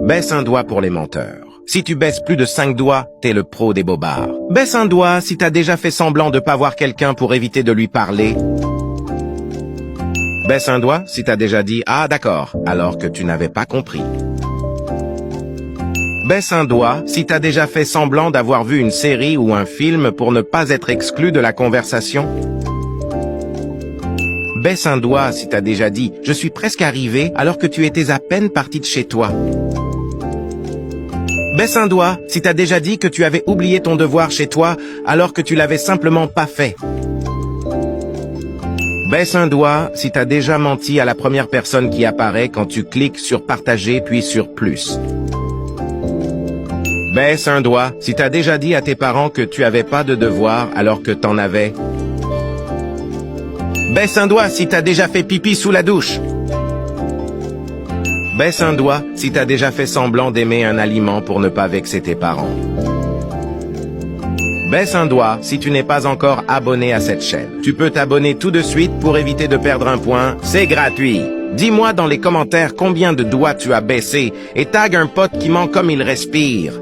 Baisse un doigt pour les menteurs. Si tu baisses plus de 5 doigts, t'es le pro des bobards. Baisse un doigt si t'as déjà fait semblant de pas voir quelqu'un pour éviter de lui parler. Baisse un doigt si t'as déjà dit « Ah d'accord » alors que tu n'avais pas compris. Baisse un doigt si t'as déjà fait semblant d'avoir vu une série ou un film pour ne pas être exclu de la conversation. Baisse un doigt si t'as déjà dit « Je suis presque arrivé » alors que tu étais à peine parti de chez toi. Baisse un doigt si t'as déjà dit que tu avais oublié ton devoir chez toi alors que tu l'avais simplement pas fait. Baisse un doigt si t'as déjà menti à la première personne qui apparaît quand tu cliques sur partager puis sur plus. Baisse un doigt si t'as déjà dit à tes parents que tu avais pas de devoir alors que t'en avais. Baisse un doigt si t'as déjà fait pipi sous la douche. Baisse un doigt si t'as déjà fait semblant d'aimer un aliment pour ne pas vexer tes parents. Baisse un doigt si tu n'es pas encore abonné à cette chaîne. Tu peux t'abonner tout de suite pour éviter de perdre un point. C'est gratuit. Dis-moi dans les commentaires combien de doigts tu as baissé et tag un pote qui ment comme il respire.